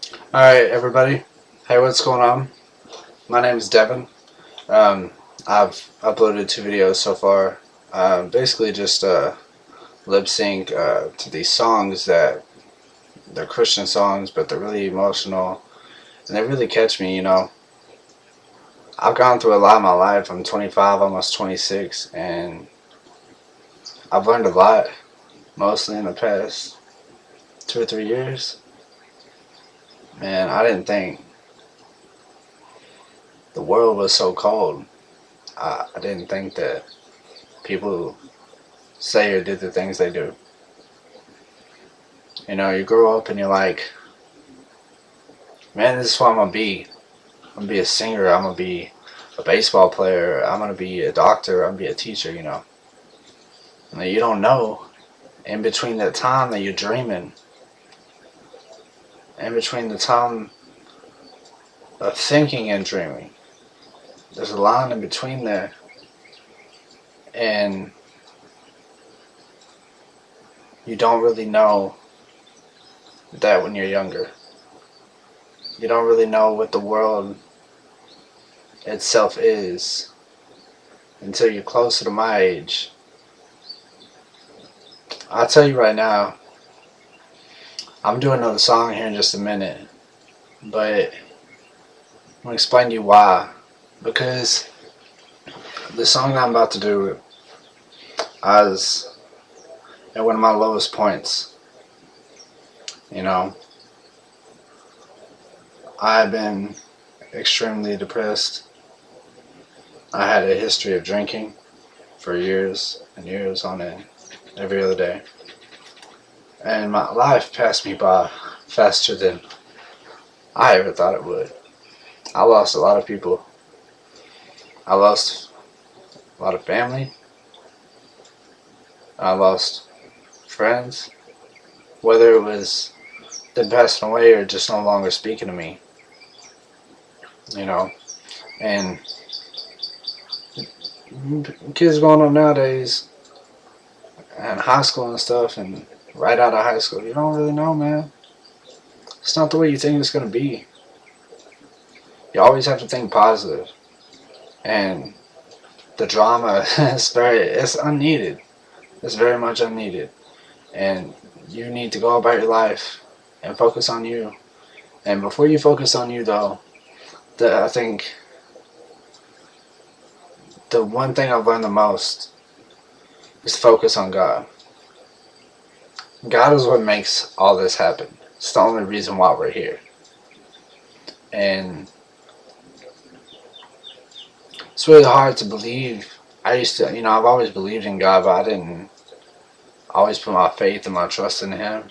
Alright, everybody. Hey, what's going on? My name is Devin. I've uploaded 2 videos so far. Basically, just lip sync to these songs that they're Christian songs, but they're really emotional and they really catch me. I've gone through a lot in my life. I'm 25, almost 26, and I've learned a lot, mostly in the past 2 or 3 years. Man, I didn't think the world was so cold. I didn't think that people say or did the things they do. You grow up and you're like, man, this is what I'm gonna be. I'm gonna be a singer. I'm gonna be a baseball player. I'm gonna be a doctor. I'm gonna be a teacher. And you don't know. In between that time that you're dreaming, in between the time of thinking and dreaming, there's a line in between there, and you don't really know that when you're younger. You don't really know what the world itself is until you're closer to my age. I'll tell you right now, I'm doing another song here in just a minute, but I'm going to explain to you why. Because the song I'm about to do, I was at one of my lowest points. You know, I've been extremely depressed. I had a history of drinking for years and years on end, every other day. And my life passed me by faster than I ever thought it would. I lost a lot of people. I lost a lot of family. I lost friends. Whether it was them passing away or just no longer speaking to me. And kids growing up nowadays and high school and stuff, and right out of high school, you don't really know, man. It's not the way you think it's going to be. You always have to think positive. And the drama it's unneeded. It's very much unneeded. And you need to go about your life and focus on you. And before you focus on you, though, I think the one thing I've learned the most is focus on God. God is what makes all this happen. It's the only reason why we're here. And it's really hard to believe. I used to, I've always believed in God, but I didn't always put my faith and my trust in Him.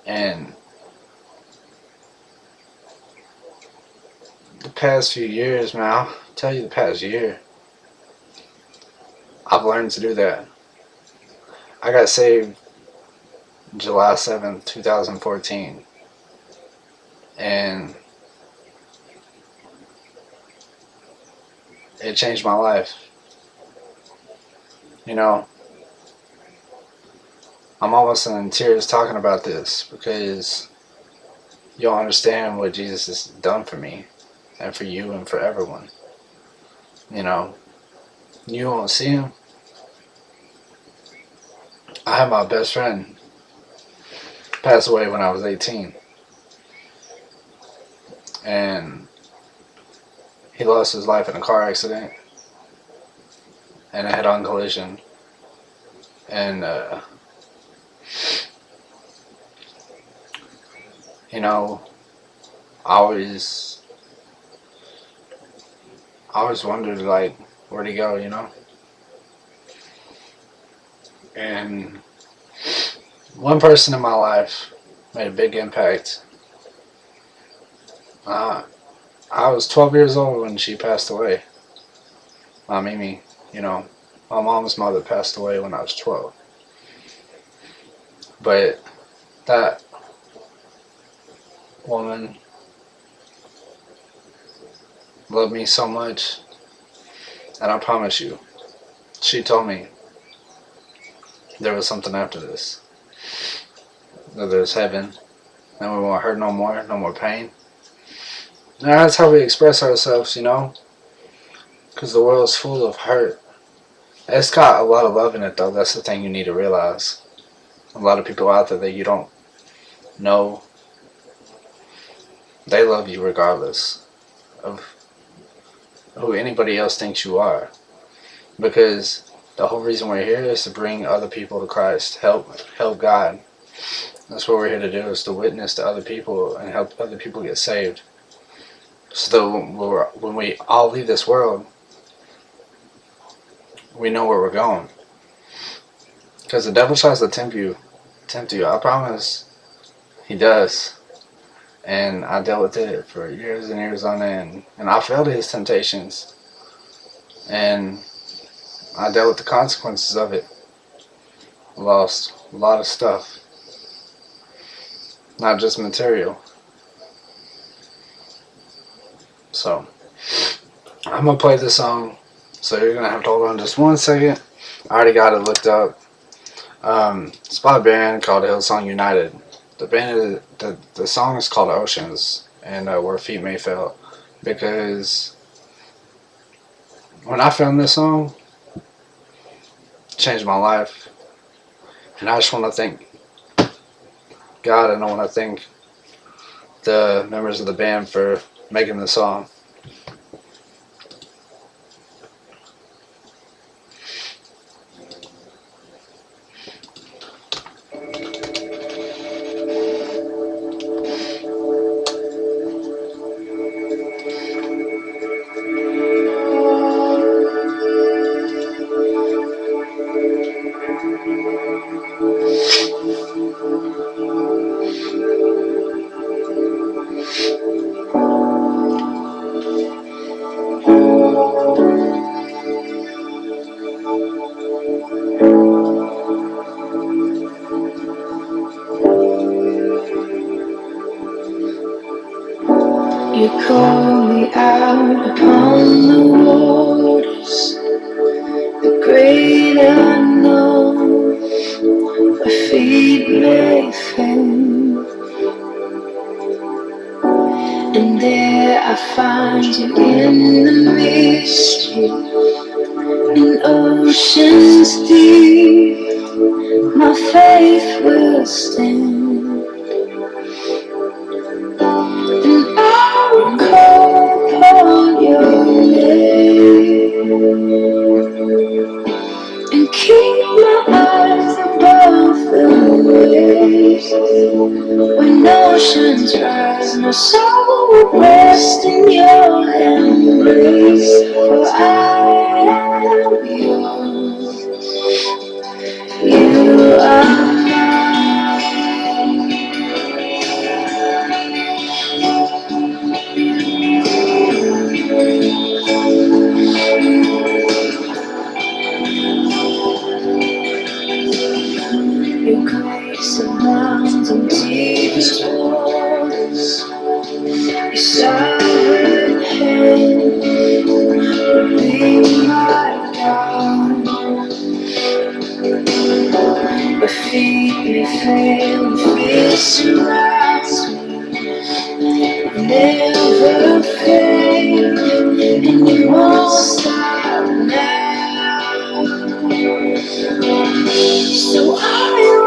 And the past few years, man, I'll tell you the past year, I've learned to do that. I got saved July 7th, 2014. And it changed my life. I'm almost in tears talking about this because you'll understand what Jesus has done for me and for you and for everyone. You won't see Him. I had my best friend pass away when I was 18. And he lost his life in a car accident and a head-on collision. And, I always wondered, like, where'd he go, And one person in my life made a big impact. I was 12 years old when she passed away. My Mimi, my mom's mother passed away when I was 12. But that woman loved me so much, and I promise you, she told me there was something after this. That there's heaven, and we won't hurt no more, no more pain. And that's how we express ourselves, you know, because the world's full of hurt. It's got a lot of love in it, though. That's the thing you need to realize. A lot of people out there that you don't know, they love you regardless of who anybody else thinks you are. Because the whole reason we're here is to bring other people to Christ, help God. That's what we're here to do, is to witness to other people and help other people get saved. So that when we all leave this world, we know where we're going. Because the devil tries to tempt you. I promise he does. And I dealt with it for years and years on end. And I fell to his temptations. And I dealt with the consequences of it. Lost a lot of stuff. Not just material. So, I'm going to play this song. So you're going to have to hold on just 1 second. I already got it looked up. It's by a band called Hillsong United. The song is called Oceans, and Where Feet May Fail, because when I found this song, it changed my life, and I just want to thank God, and I want to thank the members of the band for making the song. You call me out upon the waters, the great unknown, where feet may fail. And there I find you in the mystery, in oceans deep, my faith will stand. And I will call upon your name and keep my eyes above the waves. When oceans rise, my soul will rest in your embrace. For I am yours, you are mine. Your grace abounds in deepest waters. Your sovereign hand will be my guide. Where feet may fail and fear surrounds me, never fail, and you won't stop now. So I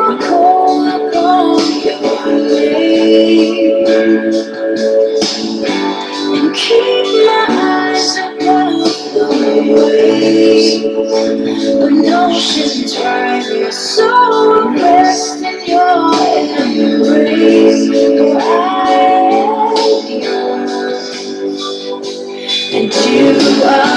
will call upon your name and keep my eyes above the waves. When oceans rise, my soul will rest in your embrace. For I am yours, and you are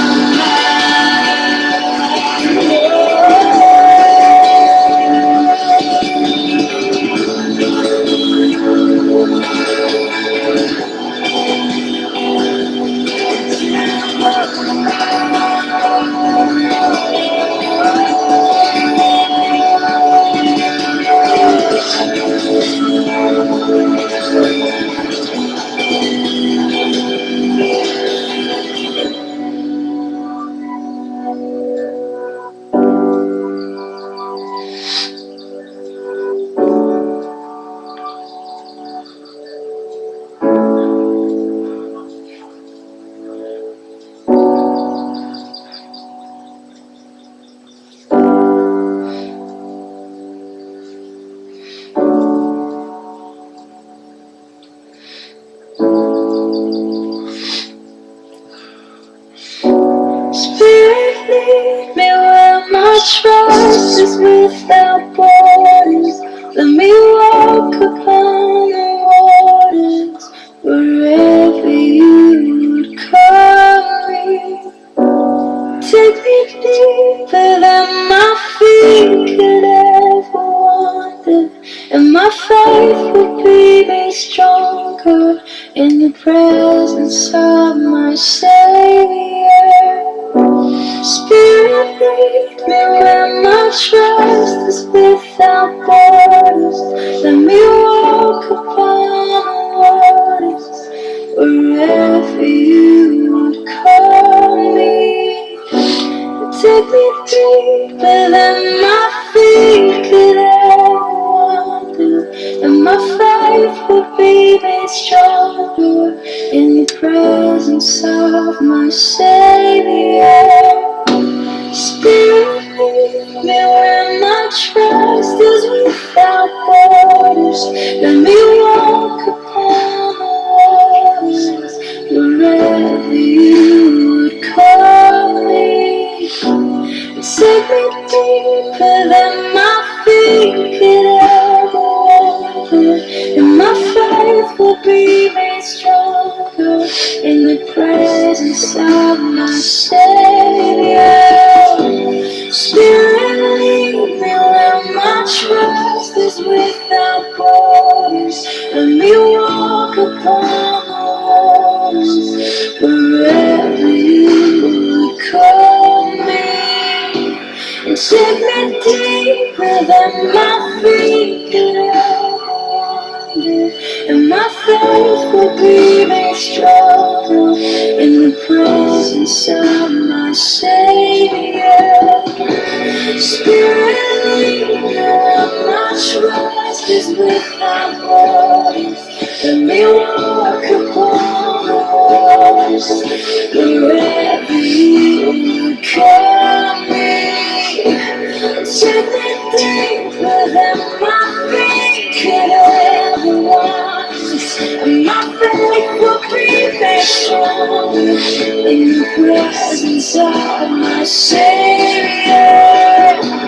the presence of my Savior. Spirit, lead me where my trust is without borders. Let me walk upon the waters wherever you would call me. Take me deeper than my feet could ever wander, and my faith will be made stronger in the presence of my Savior. Spirit, lead me where my trust is without borders. Let me walk upon the waters wherever you would call me. Take me deeper than my feet could ever wander, and my faith will be made stronger in the presence of my Savior. Spirit, lead me where my trust is without borders. Let me walk upon the waters wherever you would call me. And take me deeper than my feet could ever wander, and my faith will be made stronger in the presence of my Savior. Spirit, lead me where my trust is without borders. Let me walk upon the waters wherever you would call me. Take me deeper than my feet could ever wander, and my faith will be made stronger in the presence of my Savior.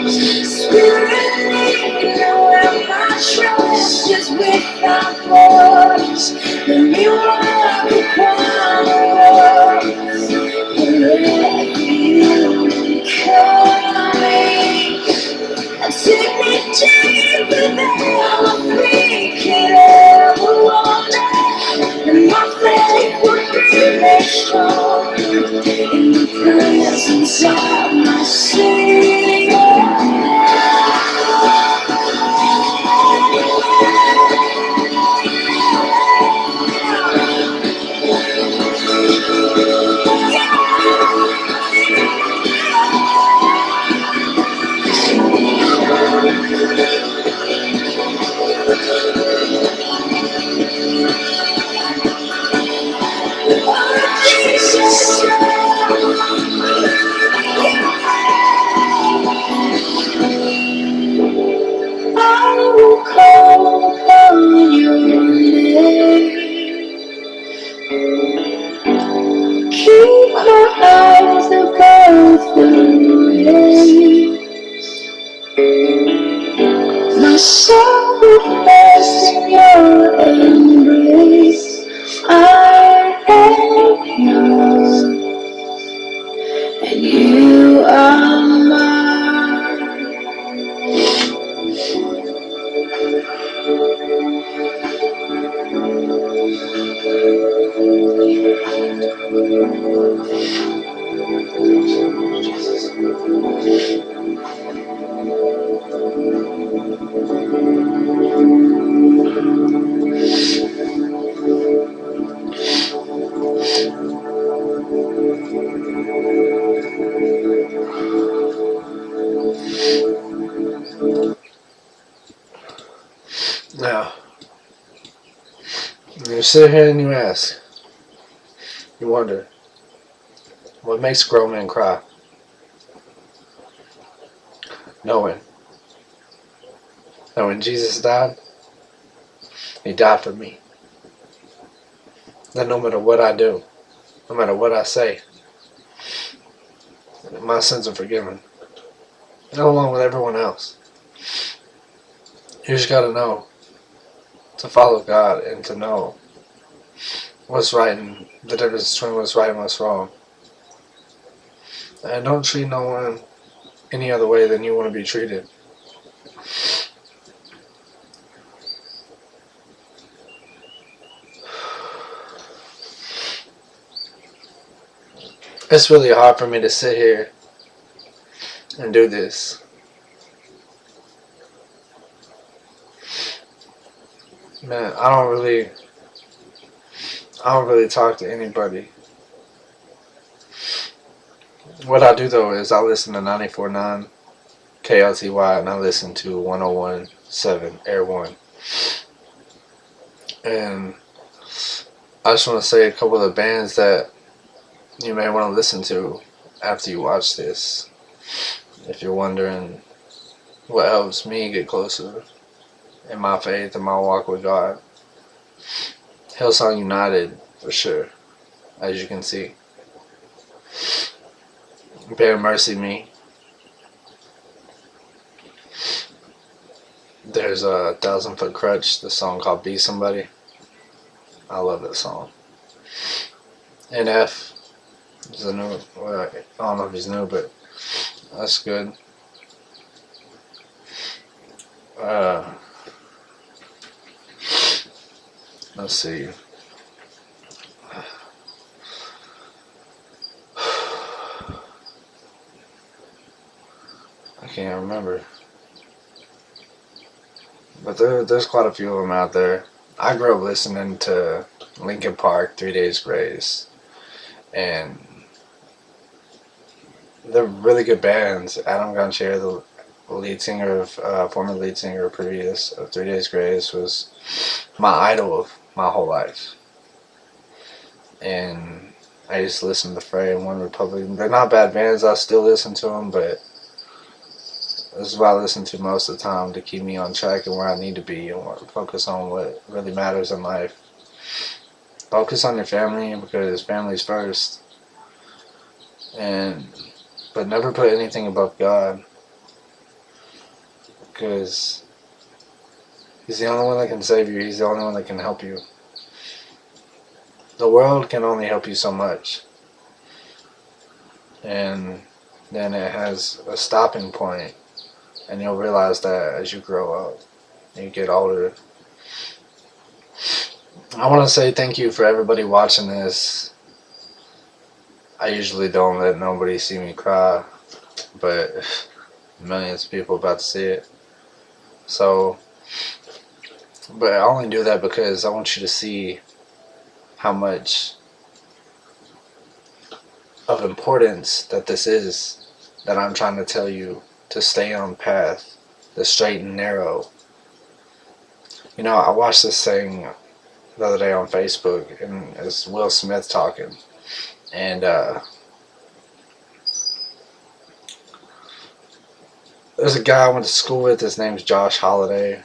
Spirit, lead me where my trust is without borders. Let me walk upon the waters wherever you call me. Take me deeper than my feet can ever wander, and my faith will be made stronger in the presence of my Savior. I will call upon your name. Keep my eyes above the rain. My soul will rest in your embrace. I am yours, and you are mine. Now, you sit here and you ask, you wonder, what makes a grown man cry? Knowing that when Jesus died, He died for me. That no matter what I do, no matter what I say, my sins are forgiven. And along with everyone else. You just gotta know to follow God and to know what's right and the difference between what's right and what's wrong. And don't treat no one any other way than you want to be treated. It's really hard for me to sit here and do this. Man, I don't really talk to anybody. What I do though is I listen to 94.9 KLTY and I listen to 101.7 Air One. And I just want to say a couple of bands that you may want to listen to after you watch this. If you're wondering what helps me get closer in my faith and my walk with God, Hillsong United for sure, as you can see. Bear Mercy Me. There's a 1,000 Foot Crutch, the song called Be Somebody. I love that song. NF is a new, well, I don't know if he's new, but that's good. Let's see. I can't remember. But there's quite a few of them out there. I grew up listening to Linkin Park, 3 Days Grace, and they're really good bands. Adam Gontier, the lead singer of former lead singer previous of 3 Days Grace, was my idol of my whole life. And I used to listen to Frey and One Republic. They're not bad bands. I still listen to them, but this is what I listen to most of the time to keep me on track and where I need to be and focus on what really matters in life. Focus on your family because family's first. But never put anything above God, because He's the only one that can save you. He's the only one that can help you. The world can only help you so much. And then it has a stopping point. And you'll realize that as you grow up and you get older. I want to say thank you for everybody watching this. I usually don't let nobody see me cry, but millions of people about to see it. So, but I only do that because I want you to see how much of importance that this is, that I'm trying to tell you to stay on path, the straight and narrow. You know, I watched this thing the other day on Facebook, and it's Will Smith talking, and there's a guy I went to school with. His name's Josh Holiday,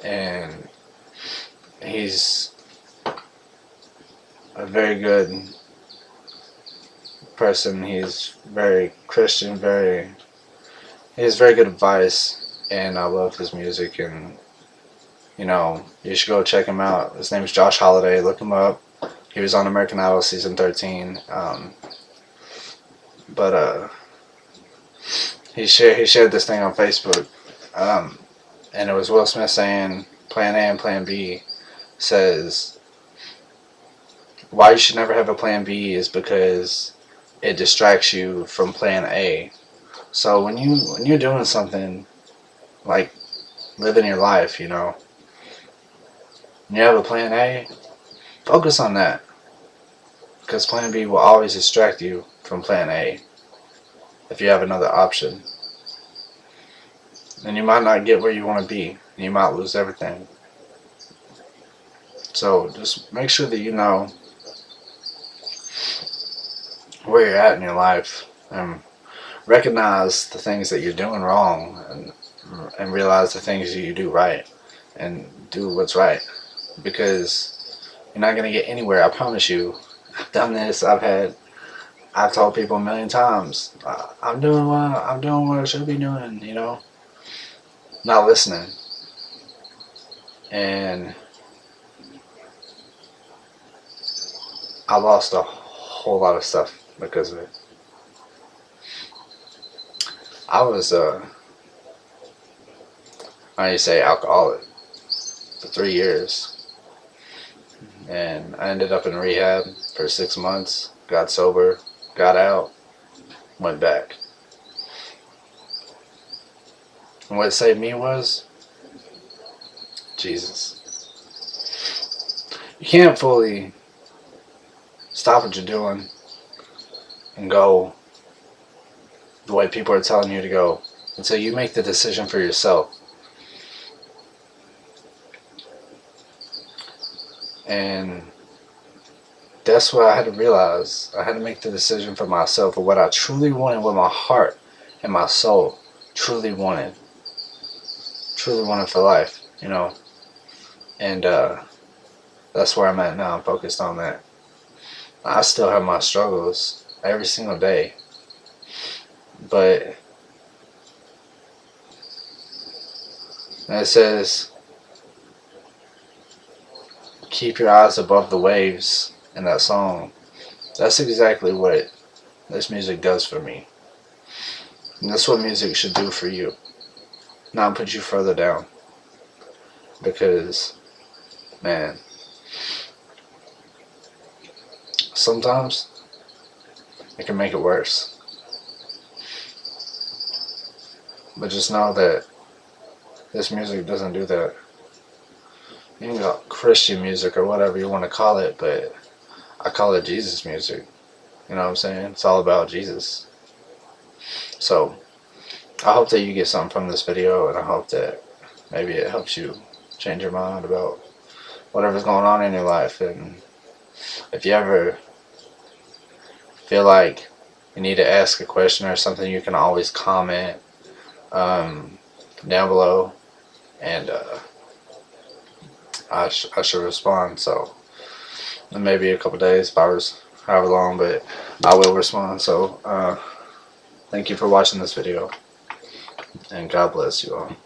and he's a very good person. He's very Christian, he has very good advice, and I love his music, and you know, you should go check him out. His name's Josh Holiday. Look him up. He was on American Idol season 13. He shared this thing on Facebook, and it was Will Smith saying Plan A and Plan B. Says why you should never have a Plan B is because it distracts you from Plan A. So when you're doing something like living your life, you know, and you have a Plan A, focus on that, because Plan B will always distract you from Plan A if you have another option. And you might not get where you want to be, and you might lose everything. So just make sure that you know where you're at in your life, and recognize the things that you're doing wrong, and realize the things that you do right, and do what's right, because you're not going to get anywhere. I promise you. I've done this. I've told people a million times, I'm doing what I should be doing, you know, not listening. And I lost a whole lot of stuff because of it. I was, I used to say alcoholic for 3 years. And I ended up in rehab for 6 months, got sober, got out, went back. And what saved me was Jesus. You can't fully stop what you're doing and go the way people are telling you to go until you make the decision for yourself. And that's what I had to realize. I had to make the decision for myself of what I truly wanted, what my heart and my soul truly wanted. Truly wanted for life, you know. And that's where I'm at now. I'm focused on that. I still have my struggles every single day. But it says, keep your eyes above the waves in that song. That's exactly what this music does for me. And that's what music should do for you. Not put you further down. Because, man, sometimes it can make it worse. But just know that this music doesn't do that. You can call it Christian music or whatever you want to call it, but I call it Jesus music. You know what I'm saying? It's all about Jesus. So, I hope that you get something from this video, and I hope that maybe it helps you change your mind about whatever's going on in your life. And if you ever feel like you need to ask a question or something, you can always comment down below, and I should respond. So maybe a couple days, hours, however long, but I will respond. So thank you for watching this video, and God bless you all.